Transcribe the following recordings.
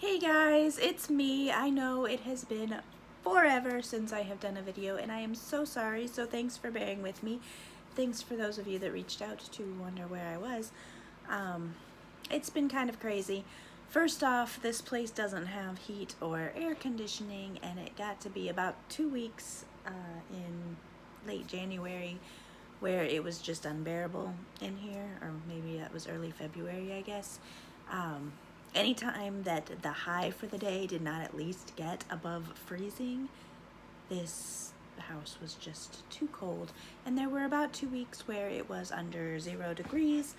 Hey guys, it's me. I know it has been forever since I have done a video and I am so sorry, so thanks for bearing with me. Thanks for those of you that reached out to wonder where I was. It's been kind of crazy. First off, this place doesn't have heat or air conditioning and it got to be about 2 weeks in late January where it was just unbearable in here, or maybe that was early February, I guess. Anytime that the high for the day did not at least get above freezing, this house was just too cold. And there were about 2 weeks where it was under 0 degrees.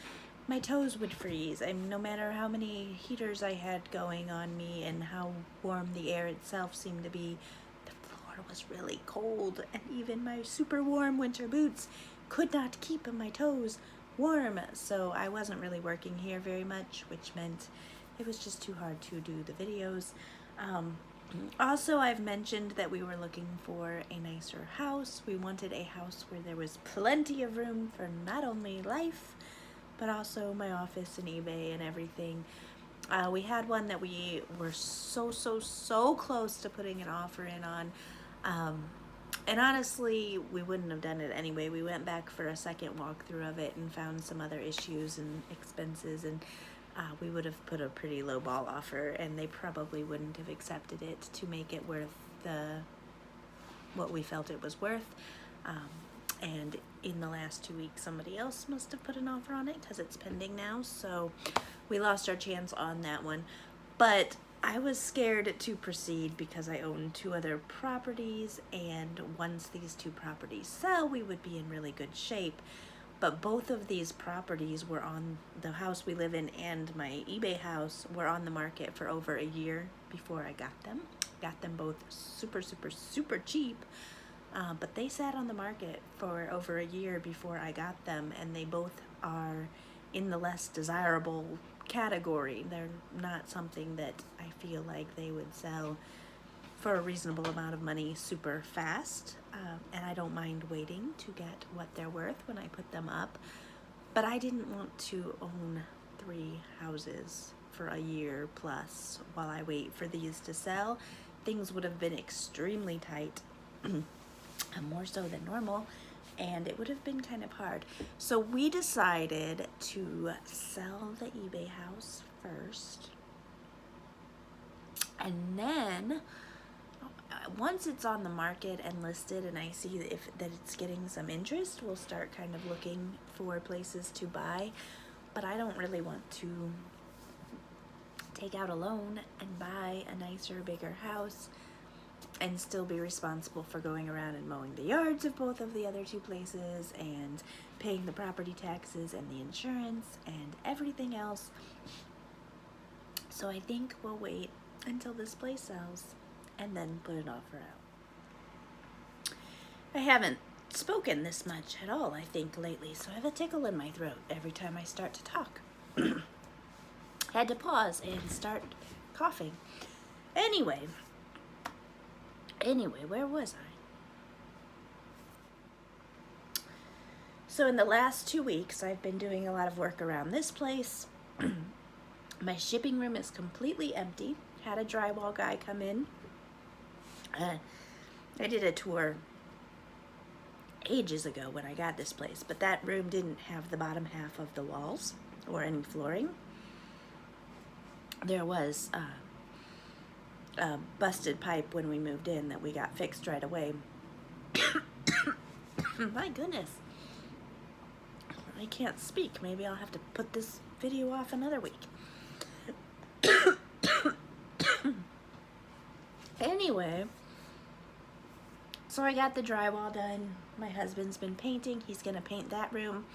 My toes would freeze, and no matter how many heaters I had going on me and how warm the air itself seemed to be, the floor was really cold, and even my super warm winter boots could not keep my toes warm. So I wasn't really working here very much, which meant it was just too hard to do the videos. Also, I've mentioned that we were looking for a nicer house. We wanted a house where there was plenty of room for not only life, but also my office and eBay and everything. We had one that we were so close to putting an offer in on. And honestly, we wouldn't have done it anyway. We went back for a second walkthrough of it and found some other issues and expenses, and we would have put a pretty low ball offer, and they probably wouldn't have accepted it to make it worth what we felt it was worth. And in the last 2 weeks, somebody else must have put an offer on it because it's pending now. So we lost our chance on that one. But I was scared to proceed because I own 2 other properties, and once these 2 properties sell, we would be in really good shape. But both of these properties were on, the house we live in and my eBay house were on the market for over a year before I got them. Got them both super cheap, but they sat on the market for over a year before I got them, and they both are in the less desirable category. They're not something that I feel like they would sell for a reasonable amount of money super fast, and I don't mind waiting to get what they're worth when I put them up. But I didn't want to own 3 houses for a year plus while I wait for these to sell. Things would have been extremely tight, more so than normal, and it would have been kind of hard. So we decided to sell the eBay house first, and then once it's on the market and listed and I see that it's getting some interest, we'll start kind of looking for places to buy. But I don't really want to take out a loan and buy a nicer, bigger house and still be responsible for going around and mowing the yards of both of the other 2 places and paying the property taxes and the insurance and everything else. So I think we'll wait until this place sells and then put an offer out. I haven't spoken this much at all, I think, lately, so I have a tickle in my throat every time I start to talk. Had to pause and start coughing. Anyway, where was I? So in the last 2 weeks, I've been doing a lot of work around this place. My shipping room is completely empty. Had a drywall guy come in. I did a tour ages ago when I got this place, but that room didn't have the bottom half of the walls or any flooring. There was a busted pipe when we moved in that we got fixed right away. My goodness, I can't speak. Maybe I'll have to put this video off another week. Anyway, so I got the drywall done. My husband's been painting. He's gonna paint that room,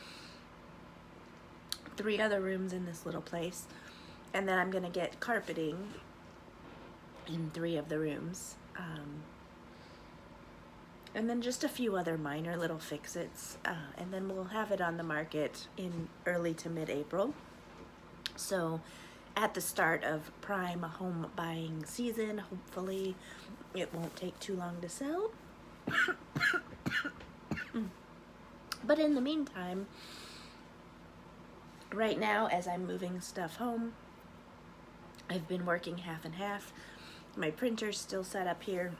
3 other rooms in this little place, and then I'm gonna get carpeting in 3 of the rooms, and then just a few other minor little fix-its, and then we'll have it on the market in early to mid-April. So at the start of prime home buying season, hopefully it won't take too long to sell. But in the meantime, right now, as I'm moving stuff home, I've been working half and half. My printer's still set up here.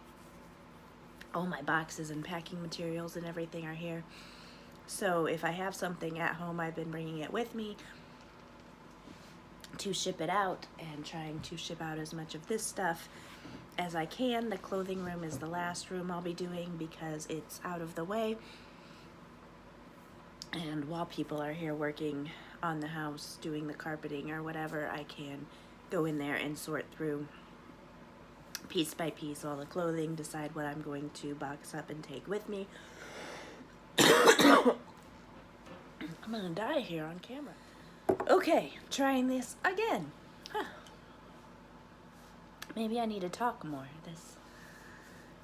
All my boxes and packing materials and everything are here. So if I have something at home, I've been bringing it with me to ship it out and trying to ship out as much of this stuff as I can. The clothing room is the last room I'll be doing because it's out of the way. And while people are here working on the house, doing the carpeting or whatever, I can go in there and sort through piece by piece all the clothing, decide what I'm going to box up and take with me. I'm gonna die here on camera. Okay, trying this again. Huh. Maybe I need to talk more. This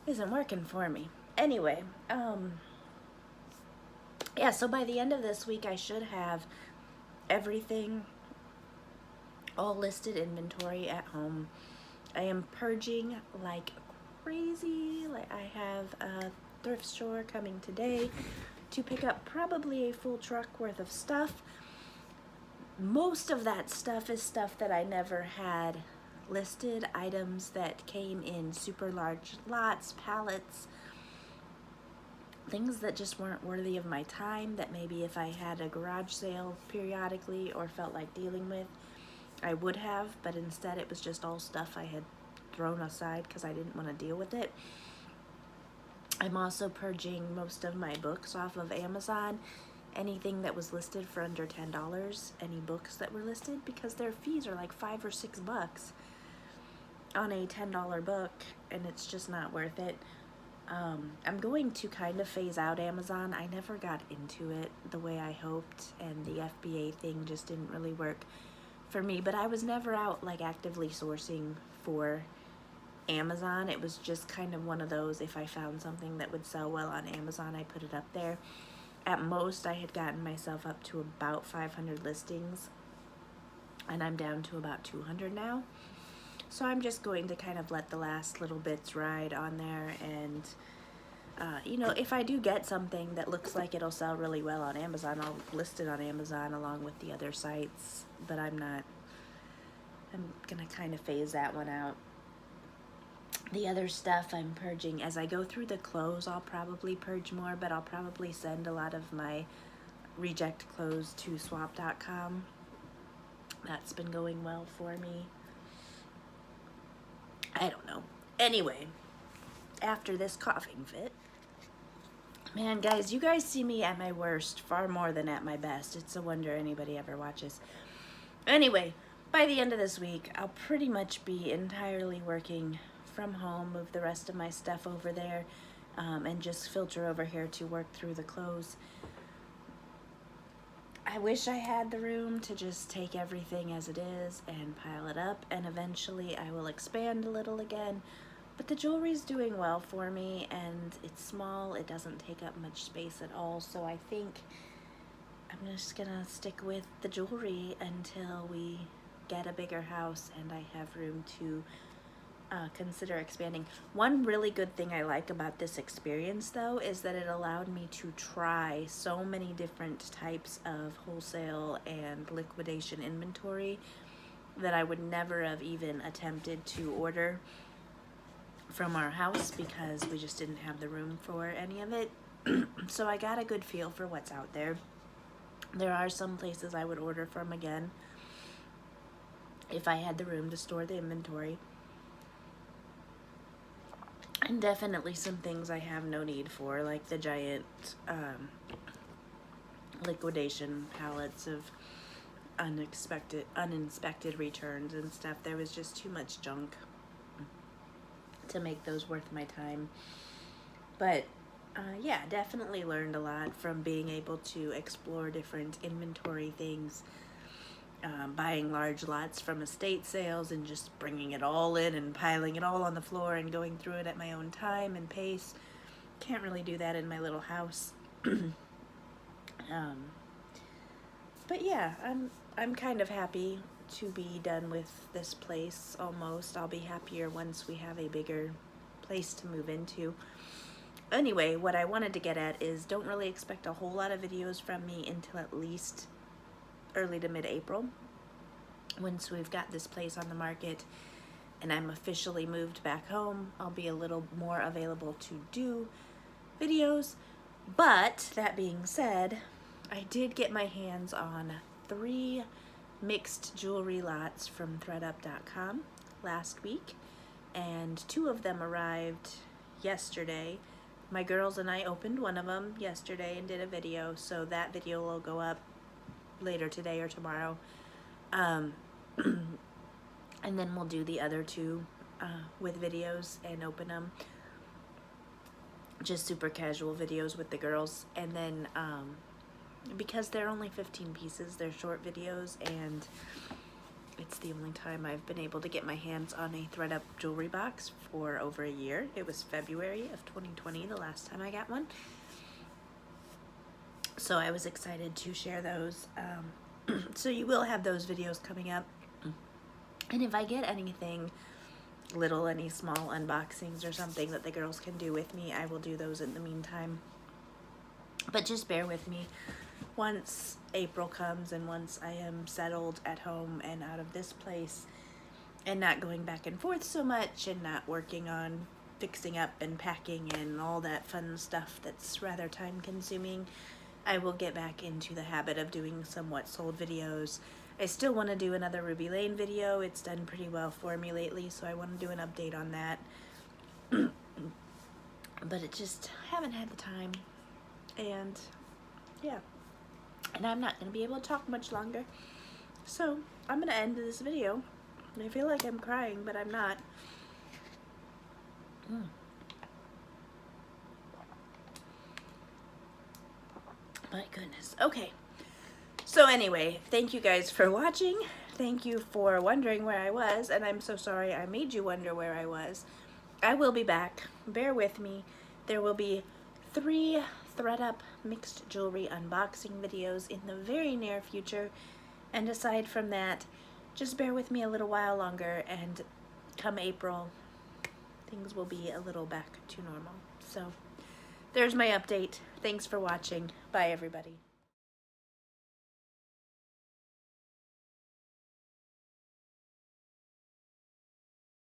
isn't working for me. Anyway, yeah, so by the end of this week, I should have everything, all listed inventory at home. I am purging like crazy. Like, I have a thrift store coming today to pick up probably a full truck worth of stuff. Most of that stuff is stuff that I never had listed, items that came in super large lots, pallets, things that just weren't worthy of my time, that maybe if I had a garage sale periodically or felt like dealing with, I would have, but instead it was just all stuff I had thrown aside because I didn't want to deal with it. I'm also purging most of my books off of Amazon. Anything that was listed for under $10, any books that were listed, because their fees are like $5 or $6 on a $10 book, and it's just not worth it. I'm going to kind of phase out Amazon. I never got into it the way I hoped, and the FBA thing just didn't really work for me, but I was never out like actively sourcing for Amazon. It was just kind of one of those, if I found something that would sell well on Amazon, I put it up there. At most, I had gotten myself up to about 500 listings, and I'm down to about 200 now. So I'm just going to kind of let the last little bits ride on there, and you know, if I do get something that looks like it'll sell really well on Amazon, I'll list it on Amazon along with the other sites, but I'm gonna kind of phase that one out. The other stuff I'm purging as I go through the clothes. I'll probably purge more, but I'll probably send a lot of my reject clothes to swap.com. That's been going well for me. I don't know. Anyway, after this coughing fit, man, guys, you guys see me at my worst far more than at my best. It's a wonder anybody ever watches. Anyway, by the end of this week, I'll pretty much be entirely working from home, move the rest of my stuff over there, and just filter over here to work through the clothes. I wish I had the room to just take everything as it is and pile it up, and eventually I will expand a little again, but the jewelry's doing well for me, and it's small, it doesn't take up much space at all, so I think I'm just gonna stick with the jewelry until we get a bigger house and I have room to consider expanding. One really good thing I like about this experience, though, is that it allowed me to try so many different types of wholesale and liquidation inventory that I would never have even attempted to order from our house because we just didn't have the room for any of it. So I got a good feel for what's out there. There are some places I would order from again if I had the room to store the inventory. And definitely some things I have no need for, like the giant liquidation pallets of uninspected returns and stuff. There was just too much junk to make those worth my time. But yeah, definitely learned a lot from being able to explore different inventory things. Buying large lots from estate sales and just bringing it all in and piling it all on the floor and going through it at my own time and pace. Can't really do that in my little house. But yeah, I'm kind of happy to be done with this place almost. I'll be happier once we have a bigger place to move into. Anyway, what I wanted to get at is don't really expect a whole lot of videos from me until at least early to mid-April. once we've got this place on the market and I'm officially moved back home, I'll be a little more available to do videos. But that being said, I did get my hands on 3 mixed jewelry lots from thredup.com last week, and 2 of them arrived yesterday. My girls and I opened one of them yesterday and did a video, so that video will go up later today or tomorrow. And then we'll do the other 2 with videos and open them. Just super casual videos with the girls. And then because they're only 15 pieces, they're short videos, and it's the only time I've been able to get my hands on a thredup jewelry box for over a year. It was February of 2020 the last time I got one. So I was excited to share those. So you will have those videos coming up. And if I get anything little, any small unboxings or something that the girls can do with me, I will do those in the meantime. But just bear with me. Once April comes and once I am settled at home and out of this place and not going back and forth so much and not working on fixing up and packing and all that fun stuff that's rather time consuming, I will get back into the habit of doing some what sold videos. I still want to do another Ruby Lane video. It's done pretty well for me lately, so I want to do an update on that. But it just haven't had the time. And yeah. And I'm not going to be able to talk much longer. So I'm going to end this video. I feel like I'm crying, but I'm not. My goodness. Okay. So anyway, thank you guys for watching. Thank you for wondering where I was. And I'm so sorry I made you wonder where I was. I will be back. Bear with me. There will be 3 thredup mixed jewelry unboxing videos in the very near future. And aside from that, just bear with me a little while longer, and come April, things will be a little back to normal. So there's my update. Thanks for watching. Bye, everybody.